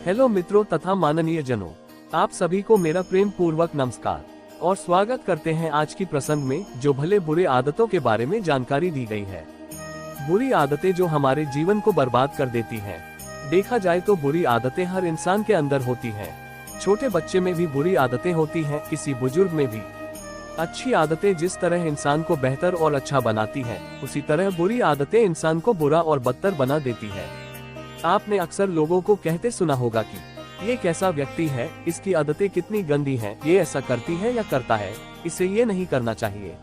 Hello मित्रों तथा माननीय जनों, आप सभी को मेरा प्रेम पूर्वक नमस्कार और स्वागत करते हैं आज की प्रसंग में, जो भले बुरे आदतों के बारे में जानकारी दी गई है। बुरी आदतें जो हमारे जीवन को बर्बाद कर देती हैं। देखा जाए तो बुरी आदतें हर इंसान के अंदर होती हैं। छोटे बच्चे में भी बुरी आदतें होती हैं, किसी बुजुर्ग में भी। अच्छी आदतें जिस तरह इंसान को बेहतर और अच्छा बनाती हैं, उसी तरह बुरी आदतें इंसान को बुरा और बदतर बना देती है। आपने अक्सर लोगों को कहते सुना होगा कि ये कैसा व्यक्ति है, इसकी आदतें कितनी गंदी हैं, ये ऐसा करती है या करता है, इसे ये नहीं करना चाहिए,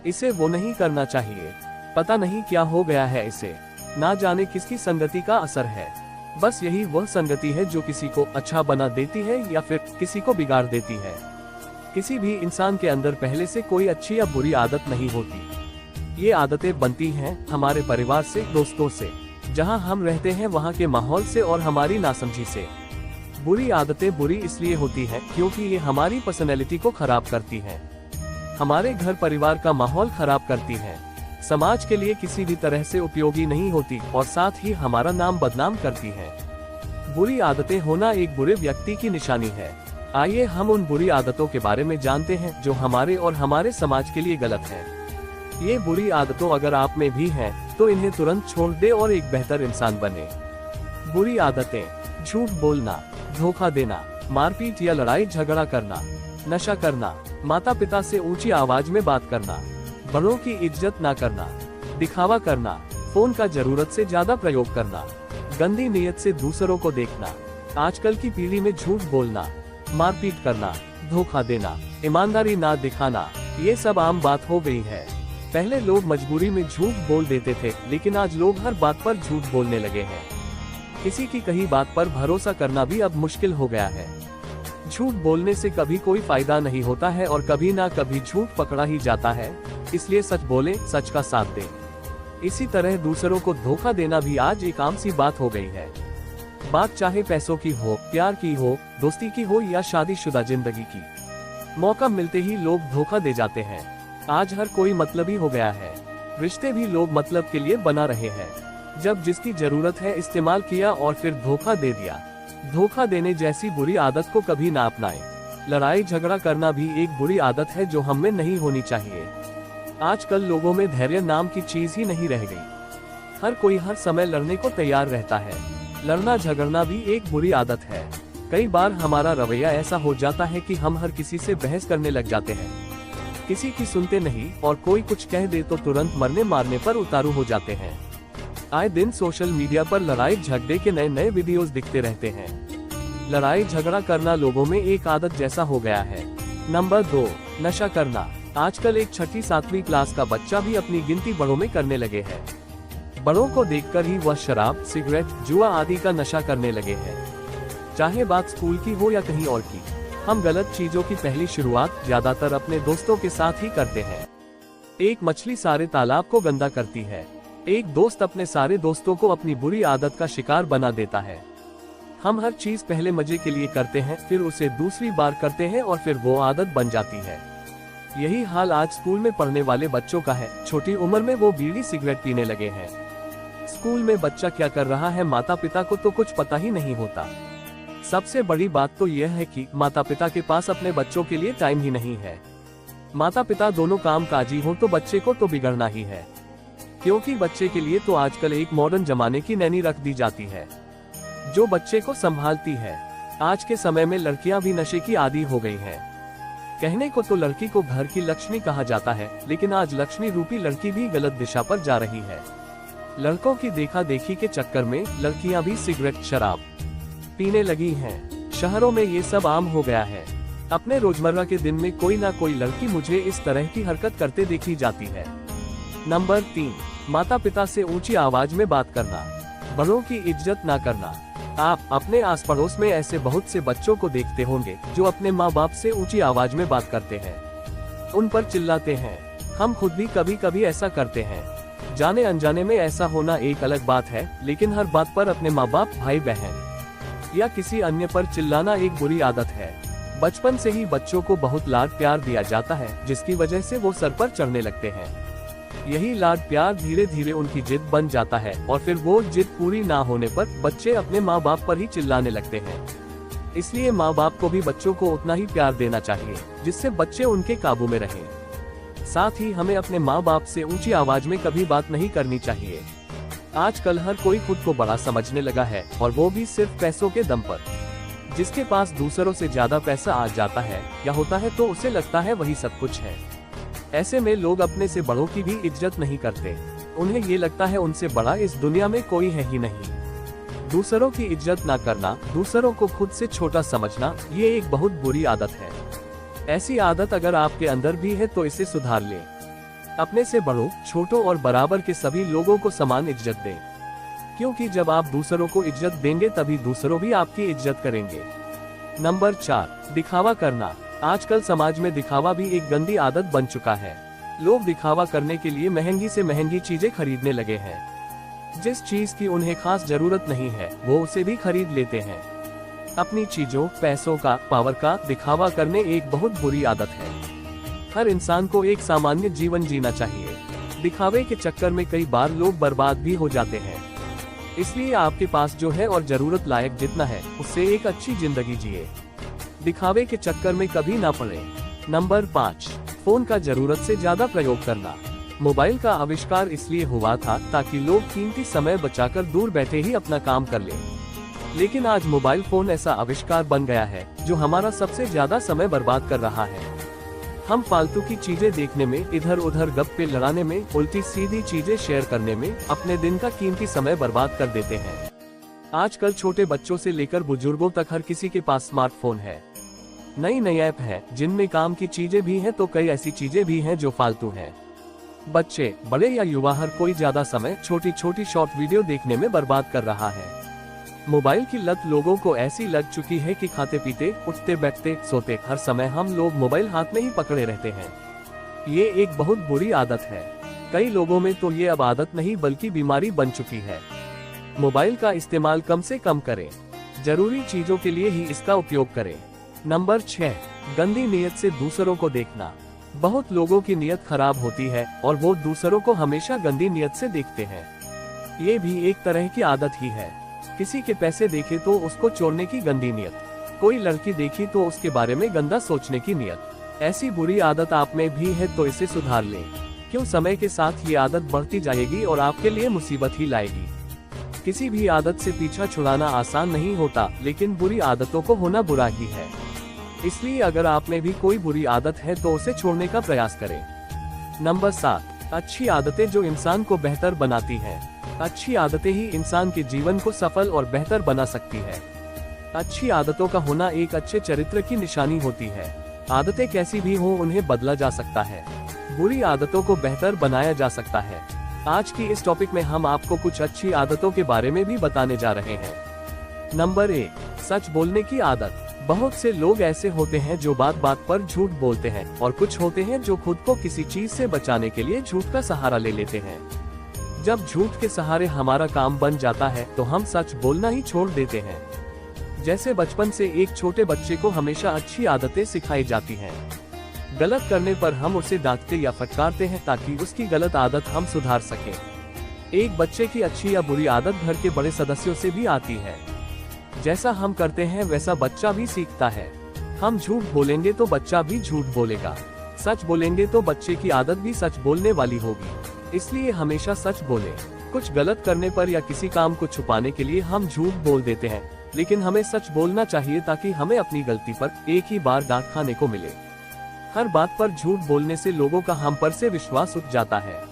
इसे वो नहीं करना चाहिए, पता नहीं क्या हो गया है इसे, ना जाने किसकी संगति का असर है। बस यही वह संगति है जो किसी को अच्छा बना देती है या फिर किसी को बिगाड़ देती है। किसी भी इंसान के अंदर पहले से कोई अच्छी या बुरी आदत नहीं होती। ये आदतें बनती हैं हमारे परिवार से, दोस्तों से, जहां हम रहते हैं वहां के माहौल से और हमारी नासमझी से। बुरी आदतें बुरी इसलिए होती हैं क्योंकि ये हमारी पर्सनैलिटी को खराब करती हैं, हमारे घर परिवार का माहौल खराब करती हैं, समाज के लिए किसी भी तरह से उपयोगी नहीं होती और साथ ही हमारा नाम बदनाम करती हैं। बुरी आदतें होना एक बुरे व्यक्ति की निशानी है। आइए हम उन बुरी आदतों के बारे में जानते हैं जो हमारे और हमारे समाज के लिए गलत हैं। ये बुरी आदतों अगर आप में भी हैं, तो इन्हें तुरंत छोड़ दे और एक बेहतर इंसान बने। बुरी आदतें: झूठ बोलना, धोखा देना, मारपीट या लड़ाई झगड़ा करना, नशा करना, माता पिता से ऊंची आवाज में बात करना, बड़ों की इज्जत ना करना, दिखावा करना, फोन का जरूरत से ज्यादा प्रयोग करना, गंदी नीयत से दूसरों को देखना, आजकल की पीढ़ी में झूठ बोलना, मारपीट करना, धोखा देना, ईमानदारी ना दिखाना, ये सब आम बात हो गई है। पहले लोग मजबूरी में झूठ बोल देते थे, लेकिन आज लोग हर बात पर झूठ बोलने लगे हैं। किसी की कही बात पर भरोसा करना भी अब मुश्किल हो गया है। झूठ बोलने से कभी कोई फायदा नहीं होता है और कभी ना कभी झूठ पकड़ा ही जाता है, इसलिए सच बोले, सच का साथ दें। इसी तरह दूसरों को धोखा देना भी आज एक आम सी बात हो गई है। बात चाहे पैसों की हो, प्यार की हो, दोस्ती की हो या शादीशुदा जिंदगी की, मौका मिलते ही लोग धोखा दे जाते हैं। आज हर कोई मतलबी हो गया है। रिश्ते भी लोग मतलब के लिए बना रहे हैं। जब जिसकी जरूरत है इस्तेमाल किया और फिर धोखा दे दिया। धोखा देने जैसी बुरी आदत को कभी ना अपनाएं। लड़ाई झगड़ा करना भी एक बुरी आदत है जो हम में नहीं होनी चाहिए। आजकल लोगों में धैर्य नाम की चीज ही नहीं रह गई। हर कोई हर समय लड़ने को तैयार रहता है। लड़ना झगड़ना भी एक बुरी आदत है। कई बार हमारा रवैया ऐसा हो जाता है कि हम हर किसी से बहस करने लग जाते हैं, किसी की सुनते नहीं और कोई कुछ कह दे तो तुरंत मरने मारने पर उतारू हो जाते हैं। आए दिन सोशल मीडिया पर लड़ाई झगड़े के नए नए वीडियोस दिखते रहते हैं। लड़ाई झगड़ा करना लोगों में एक आदत जैसा हो गया है। नंबर 2, नशा करना। आजकल एक 6ठी 7वीं क्लास का बच्चा भी अपनी गिनती बड़ों में करने लगे हैं। बड़ों को देखकर ही वह शराब, सिगरेट, जुआ आदि का नशा करने लगे हैं। चाहे बात स्कूल की हो या कहीं और की, हम गलत चीजों की पहली शुरुआत ज्यादातर अपने दोस्तों के साथ ही करते हैं। एक मछली सारे तालाब को गंदा करती है। एक दोस्त अपने सारे दोस्तों को अपनी बुरी आदत का शिकार बना देता है। हम हर चीज पहले मजे के लिए करते हैं, फिर उसे दूसरी बार करते हैं और फिर वो आदत बन जाती है। यही हाल आज स्कूल में पढ़ने वाले बच्चों का है। छोटी उम्र में वो बीड़ी सिगरेट पीने लगे हैं। स्कूल में बच्चा क्या कर रहा है, माता पिता को तो कुछ पता ही नहीं होता। सबसे बड़ी बात तो यह है कि माता पिता के पास अपने बच्चों के लिए टाइम ही नहीं है। माता पिता दोनों काम काजी हो तो बच्चे को तो बिगड़ना ही है, क्योंकि बच्चे के लिए तो आजकल एक मॉडर्न जमाने की नैनी रख दी जाती है, जो बच्चे को संभालती है। आज के समय में लड़कियां भी नशे की आदी हो गई हैं। कहने को तो लड़की को घर की लक्ष्मी कहा जाता है, लेकिन आज लक्ष्मी रूपी लड़की भी गलत दिशा पर जा रही है। लड़कों की देखा देखी के चक्कर में लड़कियां भी सिगरेट, शराब पीने लगी हैं। शहरों में ये सब आम हो गया है। अपने रोजमर्रा के दिन में कोई ना कोई लड़की मुझे इस तरह की हरकत करते देखी जाती है। नंबर 3, माता पिता से ऊंची आवाज में बात करना, बड़ों की इज्जत ना करना। आप अपने आस पड़ोस में ऐसे बहुत से बच्चों को देखते होंगे जो अपने माँ बाप से ऊंची आवाज में बात करते हैं, उन पर चिल्लाते हैं। हम खुद भी कभी कभी ऐसा करते हैं। जाने अनजाने में ऐसा होना एक अलग बात है, लेकिन हर बात पर अपने माँ बाप, भाई बहन या किसी अन्य पर चिल्लाना एक बुरी आदत है। बचपन से ही बच्चों को बहुत लाड प्यार दिया जाता है, जिसकी वजह से वो सर पर चढ़ने लगते हैं। यही लाड प्यार धीरे धीरे उनकी जिद बन जाता है और फिर वो जिद पूरी ना होने पर बच्चे अपने माँ बाप पर ही चिल्लाने लगते हैं। इसलिए माँ बाप को भी बच्चों को उतना ही प्यार देना चाहिए जिससे बच्चे उनके काबू में रहें। साथ ही हमें अपने माँ बाप से ऊंची आवाज में कभी बात नहीं करनी चाहिए। आजकल हर कोई खुद को बड़ा समझने लगा है और वो भी सिर्फ पैसों के दम पर। जिसके पास दूसरों से ज्यादा पैसा आ जाता है या होता है तो उसे लगता है वही सब कुछ है। ऐसे में लोग अपने से बड़ों की भी इज्जत नहीं करते। उन्हें ये लगता है उनसे बड़ा इस दुनिया में कोई है ही नहीं। दूसरों की इज्जत ना करना, दूसरों को खुद से छोटा समझना, ये एक बहुत बुरी आदत है। ऐसी आदत अगर आपके अंदर भी है तो इसे सुधार लें। अपने से बड़ों, छोटों और बराबर के सभी लोगों को समान इज्जत दें, क्योंकि जब आप दूसरों को इज्जत देंगे तभी दूसरों भी आपकी इज्जत करेंगे। नंबर 4, दिखावा करना। आजकल समाज में दिखावा भी एक गंदी आदत बन चुका है। लोग दिखावा करने के लिए महंगी से महंगी चीजें खरीदने लगे हैं। जिस चीज की उन्हें खास जरूरत नहीं है वो उसे भी खरीद लेते हैं। अपनी चीजों, पैसों का, पावर का दिखावा करने एक बहुत बुरी आदत है। हर इंसान को एक सामान्य जीवन जीना चाहिए। दिखावे के चक्कर में कई बार लोग बर्बाद भी हो जाते हैं। इसलिए आपके पास जो है और जरूरत लायक जितना है उससे एक अच्छी जिंदगी जिए। दिखावे के चक्कर में कभी ना पड़े। नंबर 5, फोन का जरूरत से ज्यादा प्रयोग करना। मोबाइल का आविष्कार इसलिए हुआ था ताकि लोग कीमती समय बचाकर दूर बैठे ही अपना काम कर लें। लेकिन आज मोबाइल फोन ऐसा आविष्कार बन गया है जो हमारा सबसे ज्यादा समय बर्बाद कर रहा है। हम फालतू की चीजें देखने में, इधर उधर गप्पे लड़ाने में, उल्टी सीधी चीजें शेयर करने में अपने दिन का कीमती समय बर्बाद कर देते हैं। आजकल छोटे बच्चों से लेकर बुजुर्गों तक हर किसी के पास स्मार्टफोन है। नई नई ऐप है जिनमें काम की चीजें भी हैं तो कई ऐसी चीजें भी हैं जो फालतू हैं। बच्चे, बड़े या युवा हर कोई ज्यादा समय छोटी छोटी शॉर्ट वीडियो देखने में बर्बाद कर रहा है। मोबाइल की लत लोगों को ऐसी लग चुकी है कि खाते पीते, उठते बैठते, सोते हर समय हम लोग मोबाइल हाथ में ही पकड़े रहते हैं। ये एक बहुत बुरी आदत है। कई लोगों में तो ये अब आदत नहीं बल्कि बीमारी बन चुकी है। मोबाइल का इस्तेमाल कम से कम करें। जरूरी चीजों के लिए ही इसका उपयोग करें। नंबर 6, गंदी नीयत से दूसरों को देखना। बहुत लोगों की नीयत खराब होती है और वो दूसरों को हमेशा गंदी नीयत से देखते हैं। ये भी एक तरह की आदत ही है। किसी के पैसे देखे तो उसको चोरने की गंदी नीयत, कोई लड़की देखी तो उसके बारे में गंदा सोचने की नीयत। ऐसी बुरी आदत आप में भी है तो इसे सुधार लें, क्यों समय के साथ ये आदत बढ़ती जाएगी और आपके लिए मुसीबत ही लाएगी। किसी भी आदत से पीछा छुड़ाना आसान नहीं होता, लेकिन बुरी आदतों को होना बुरा ही है। इसलिए अगर आप में भी कोई बुरी आदत है तो उसे छोड़ने का प्रयास करें। नंबर 7, अच्छी आदतें जो इंसान को बेहतर बनाती हैं। अच्छी आदतें ही इंसान के जीवन को सफल और बेहतर बना सकती है। अच्छी आदतों का होना एक अच्छे चरित्र की निशानी होती है। आदतें कैसी भी हों उन्हें बदला जा सकता है, बुरी आदतों को बेहतर बनाया जा सकता है। आज की इस टॉपिक में हम आपको कुछ अच्छी आदतों के बारे में भी बताने जा रहे हैं। नंबर 1, सच बोलने की आदत। बहुत से लोग ऐसे होते हैं जो बात बात पर झूठ बोलते हैं और कुछ होते हैं जो खुद को किसी चीज से बचाने के लिए झूठ का सहारा ले लेते हैं। जब झूठ के सहारे हमारा काम बन जाता है तो हम सच बोलना ही छोड़ देते हैं। जैसे बचपन से एक छोटे बच्चे को हमेशा अच्छी आदतें सिखाई जाती हैं। गलत करने पर हम उसे डांटते या फटकारते हैं ताकि उसकी गलत आदत हम सुधार सकें। एक बच्चे की अच्छी या बुरी आदत घर के बड़े सदस्यों से भी आती है। जैसा हम करते हैं वैसा बच्चा भी सीखता है। हम झूठ बोलेंगे तो बच्चा भी झूठ बोलेगा, सच बोलेंगे तो बच्चे की आदत भी सच बोलने वाली होगी। इसलिए हमेशा सच बोलें। कुछ गलत करने पर या किसी काम को छुपाने के लिए हम झूठ बोल देते हैं, लेकिन हमें सच बोलना चाहिए ताकि हमें अपनी गलती पर एक ही बार डांट खाने को मिले। हर बात पर झूठ बोलने से लोगों का हम पर से विश्वास उठ जाता है।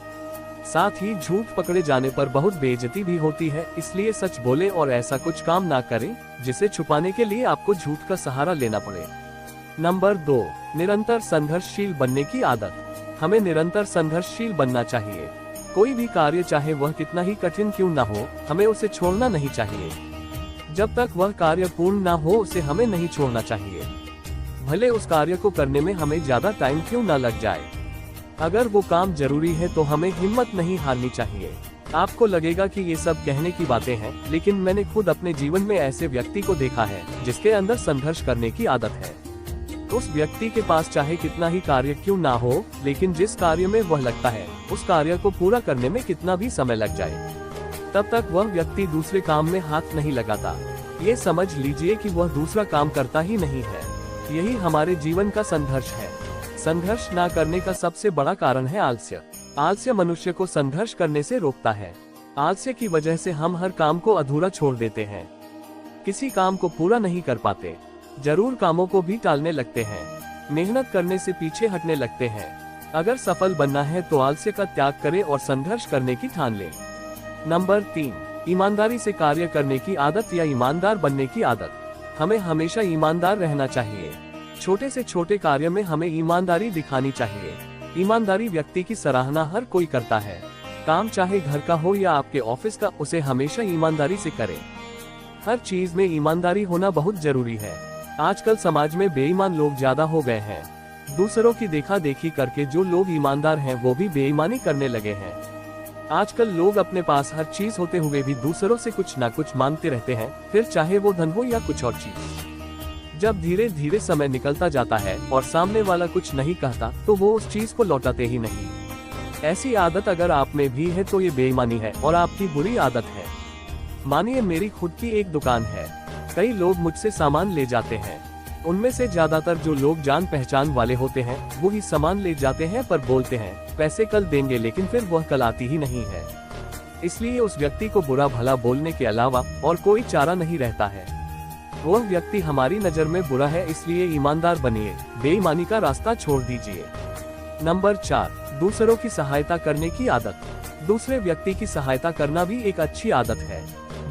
साथ ही झूठ पकड़े जाने पर बहुत बेइज्जती भी होती है। इसलिए सच बोलें और ऐसा कुछ काम ना करें जिसे छुपाने के लिए आपको झूठ का सहारा लेना पड़े। नंबर 2, निरंतर संघर्षशील बनने की आदत। हमें निरंतर संघर्षशील बनना चाहिए। कोई भी कार्य चाहे वह कितना ही कठिन क्यों ना हो, हमें उसे छोड़ना नहीं चाहिए। जब तक वह कार्य पूर्ण ना हो उसे हमें नहीं छोड़ना चाहिए, भले उस कार्य को करने में हमें ज्यादा टाइम क्यों ना लग जाए। अगर वो काम जरूरी है तो हमें हिम्मत नहीं हारनी चाहिए। आपको लगेगा कि ये सब कहने की बातें हैं, लेकिन मैंने खुद अपने जीवन में ऐसे व्यक्ति को देखा है जिसके अंदर संघर्ष करने की आदत है। उस व्यक्ति के पास चाहे कितना ही कार्य क्यों ना हो, लेकिन जिस कार्य में वह लगता है उस कार्य को पूरा करने में कितना भी समय लग जाए, तब तक वह व्यक्ति दूसरे काम में हाथ नहीं लगाता। ये समझ लीजिए कि वह दूसरा काम करता ही नहीं है। यही हमारे जीवन का संघर्ष है। संघर्ष ना करने का सबसे बड़ा कारण है आलस्य। आलस्य मनुष्य को संघर्ष करने से रोकता है। आलस्य की वजह से हम हर काम को अधूरा छोड़ देते हैं, किसी काम को पूरा नहीं कर पाते, जरूर कामों को भी टालने लगते हैं, मेहनत करने से पीछे हटने लगते हैं। अगर सफल बनना है तो आलस्य का त्याग करें और संघर्ष करने की ठान लें। नंबर 3, ईमानदारी से कार्य करने की आदत या ईमानदार बनने की आदत। हमें हमेशा ईमानदार रहना चाहिए। छोटे से छोटे कार्य में हमें ईमानदारी दिखानी चाहिए। ईमानदारी व्यक्ति की सराहना हर कोई करता है। काम चाहे घर का हो या आपके ऑफिस का, उसे हमेशा ईमानदारी से करें। हर चीज में ईमानदारी होना बहुत जरूरी है। आजकल समाज में बेईमान लोग ज्यादा हो गए हैं। दूसरों की देखा देखी करके जो लोग ईमानदार हैं वो भी बेईमानी करने लगे हैं। आजकल लोग अपने पास हर चीज होते हुए भी दूसरों से कुछ ना कुछ मांगते रहते हैं, फिर चाहे वो धन हो या कुछ और चीज। जब धीरे धीरे समय निकलता जाता है और सामने वाला कुछ नहीं कहता तो वो उस चीज को लौटाते ही नहीं। ऐसी आदत अगर आप में भी है तो ये बेईमानी है और आपकी बुरी आदत है। मानिए मेरी खुद की एक दुकान है। कई लोग मुझसे सामान ले जाते हैं। उनमें से ज्यादातर जो लोग जान पहचान वाले होते हैं वो ही सामान ले जाते हैं, पर बोलते हैं पैसे कल देंगे, लेकिन फिर वह कल आती ही नहीं है। इसलिए उस व्यक्ति को बुरा भला बोलने के अलावा और कोई चारा नहीं रहता है। वह व्यक्ति हमारी नजर में बुरा है, इसलिए ईमानदार बनिए, बेईमानी का रास्ता छोड़ दीजिए। नंबर 4, दूसरों की सहायता करने की आदत। दूसरे व्यक्ति की सहायता करना भी एक अच्छी आदत है।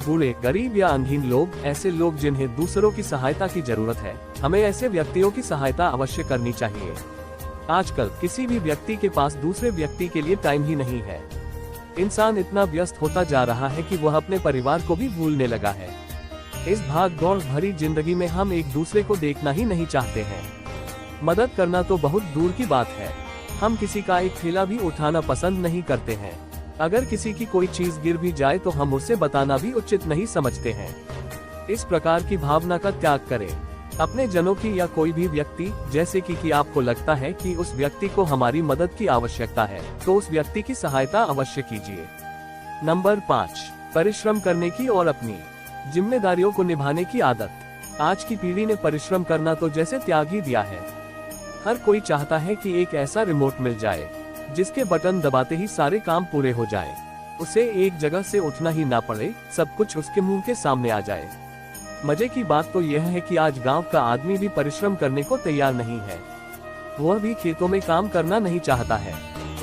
बूढ़े, गरीब या अंधहीन लोग, ऐसे लोग जिन्हें दूसरों की सहायता की जरूरत है, हमें ऐसे व्यक्तियों की सहायता अवश्य करनी चाहिए। आजकल किसी भी व्यक्ति के पास दूसरे व्यक्ति के लिए टाइम ही नहीं है। इंसान इतना व्यस्त होता जा रहा है कि वह अपने परिवार को भी भूलने लगा है। इस भाग दौड़ भरी जिंदगी में हम एक दूसरे को देखना ही नहीं चाहते हैं। मदद करना तो बहुत दूर की बात है, हम किसी का एक थैला भी उठाना पसंद नहीं करते हैं। अगर किसी की कोई चीज गिर भी जाए तो हम उसे बताना भी उचित नहीं समझते हैं। इस प्रकार की भावना का त्याग करें। अपने जनों की या कोई भी व्यक्ति, जैसे कि आपको लगता है कि उस व्यक्ति को हमारी मदद की आवश्यकता है, तो उस व्यक्ति की सहायता अवश्य कीजिए। नंबर 5, परिश्रम करने की और अपनी जिम्मेदारियों को निभाने की आदत। आज की पीढ़ी ने परिश्रम करना तो जैसे त्याग ही दिया है। हर कोई चाहता है कि एक ऐसा रिमोट मिल जाए जिसके बटन दबाते ही सारे काम पूरे हो जाएं। उसे एक जगह से उठना ही ना पड़े, सब कुछ उसके मुंह के सामने आ जाए। मजे की बात तो यह है कि आज गांव का आदमी भी परिश्रम करने को तैयार नहीं है। वह भी खेतों में काम करना नहीं चाहता है।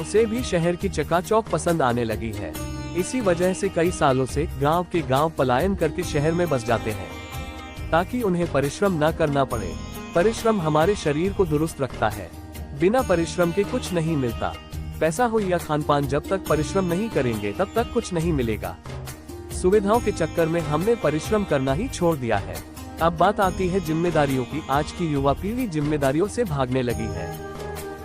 उसे भी शहर की चकाचौंध पसंद आने लगी है। इसी वजह से कई सालों से गांव के गांव पलायन करके शहर में बस जाते हैं, ताकि उन्हें परिश्रम न करना पड़े। परिश्रम हमारे शरीर को दुरुस्त रखता है। बिना परिश्रम के कुछ नहीं मिलता। पैसा हो या खानपान, जब तक परिश्रम नहीं करेंगे तब तक कुछ नहीं मिलेगा। सुविधाओं के चक्कर में हमने परिश्रम करना ही छोड़ दिया है। अब बात आती है जिम्मेदारियों की। आज की युवा पीढ़ी जिम्मेदारियों से भागने लगी है।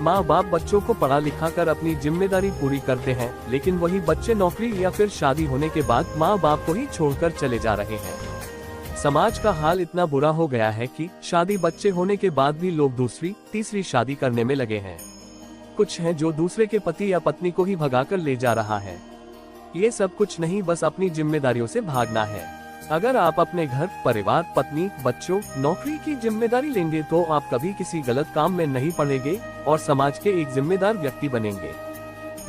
माँ बाप बच्चों को पढ़ा लिखा कर अपनी जिम्मेदारी पूरी करते हैं, लेकिन वही बच्चे नौकरी या फिर शादी होने के बाद माँ बाप को ही छोड़कर चले जा रहे हैं। समाज का हाल इतना बुरा हो गया है कि शादी बच्चे होने के बाद भी लोग दूसरी तीसरी शादी करने में लगे हैं। कुछ हैं जो दूसरे के पति या पत्नी को ही भगाकर ले जा रहा है। ये सब कुछ नहीं, बस अपनी जिम्मेदारियों से भागना है। अगर आप अपने घर, परिवार, पत्नी, बच्चों, नौकरी की जिम्मेदारी लेंगे तो आप कभी किसी गलत काम में नहीं पड़ेंगे और समाज के एक जिम्मेदार व्यक्ति बनेंगे।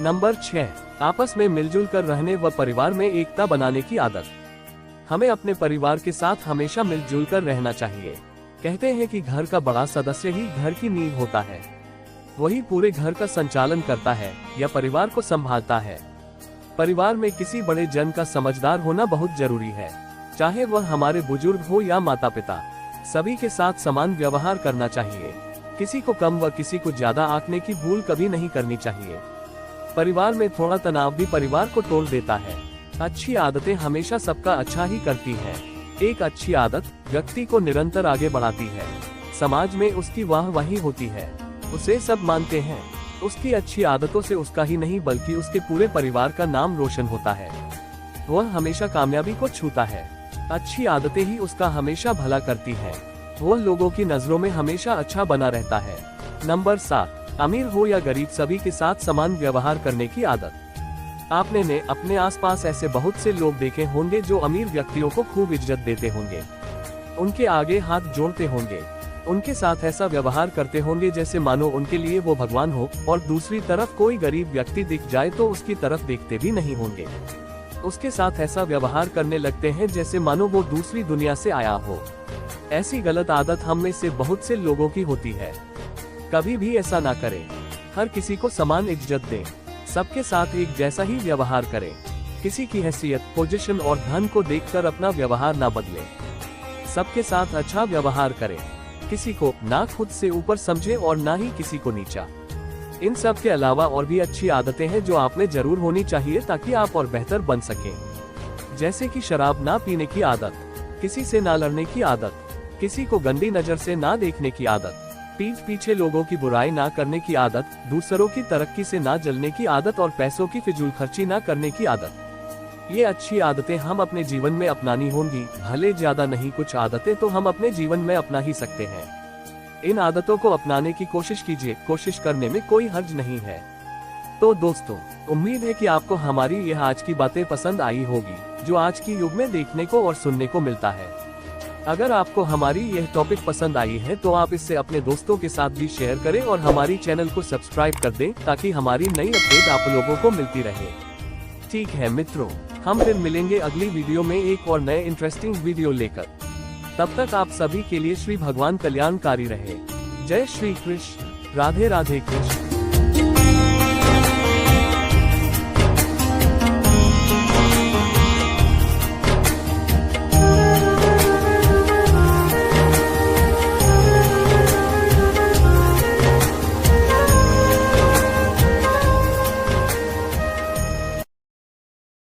नंबर 6, आपस में मिलजुल कर रहने व परिवार में एकता बनाने की आदत। हमें अपने परिवार के साथ हमेशा मिलजुल कर रहना चाहिए। कहते हैं कि घर का बड़ा सदस्य ही घर की नींव होता है। वही पूरे घर का संचालन करता है या परिवार को संभालता है। परिवार में किसी बड़े जन का समझदार होना बहुत जरूरी है, चाहे वह हमारे बुजुर्ग हो या माता पिता। सभी के साथ समान व्यवहार करना चाहिए। किसी को कम व किसी को ज्यादा आंकने की भूल कभी नहीं करनी चाहिए। परिवार में थोड़ा तनाव भी परिवार को तोड़ देता है। अच्छी आदतें हमेशा सबका अच्छा ही करती हैं। एक अच्छी आदत व्यक्ति को निरंतर आगे बढ़ाती है। समाज में उसकी वाहवाही होती है, उसे सब मानते हैं। उसकी अच्छी आदतों से उसका ही नहीं बल्कि उसके पूरे परिवार का नाम रोशन होता है। वह हमेशा कामयाबी को छूता है। अच्छी आदतें ही उसका हमेशा भला करती हैं। वह लोगों की नजरों में हमेशा अच्छा बना रहता है। नंबर 7, अमीर हो या गरीब सभी के साथ समान व्यवहार करने की आदत। आपने ने अपने आसपास ऐसे बहुत से लोग देखे होंगे जो अमीर व्यक्तियों को खूब इज्जत देते होंगे, उनके आगे हाथ जोड़ते होंगे, उनके साथ ऐसा व्यवहार करते होंगे जैसे मानो उनके लिए वो भगवान हो, और दूसरी तरफ कोई गरीब व्यक्ति दिख जाए तो उसकी तरफ देखते भी नहीं होंगे। उसके साथ ऐसा व्यवहार करने लगते हैं जैसे मानो वो दूसरी दुनिया से आया हो। ऐसी गलत आदत हम में से बहुत से लोगों की होती है। कभी भी ऐसा ना करें। हर किसी को समान इज्जत दें, सबके साथ एक जैसा ही व्यवहार करें। किसी की हैसियत, पोजीशन और धन को देखकर अपना व्यवहार ना बदलें। सबके साथ अच्छा व्यवहार करें, किसी को ना खुद से ऊपर समझें और ना ही किसी को नीचा। इन सब के अलावा और भी अच्छी आदतें हैं जो आप में जरूर होनी चाहिए ताकि आप और बेहतर बन सकें। जैसे कि शराब ना पीने की आदत, किसी से ना लड़ने की आदत, किसी को गंदी नजर से ना देखने की आदत, पीठ पीछे लोगों की बुराई ना करने की आदत, दूसरों की तरक्की से ना जलने की आदत और पैसों की फिजूल खर्ची ना करने की आदत। ये अच्छी आदतें हम अपने जीवन में अपनानी होंगी। भले ज्यादा नहीं, कुछ आदतें तो हम अपने जीवन में अपना ही सकते हैं। इन आदतों को अपनाने की कोशिश कीजिए, कोशिश करने में कोई हर्ज नहीं है। तो दोस्तों, उम्मीद है कि आपको हमारी यह आज की बातें पसंद आई होगी, जो आज की युग में देखने को और सुनने को मिलता है। अगर आपको हमारी यह टॉपिक पसंद आई है तो आप इससे अपने दोस्तों के साथ भी शेयर करें और हमारी चैनल को सब्सक्राइब कर दें ताकि हमारी नई अपडेट आप लोगों को मिलती रहे। ठीक है मित्रों, हम फिर मिलेंगे अगली वीडियो में एक और नए इंटरेस्टिंग वीडियो लेकर। तब तक आप सभी के लिए श्री भगवान कल्याणकारी रहे। जय श्री कृष्ण। राधे राधे कृष्ण।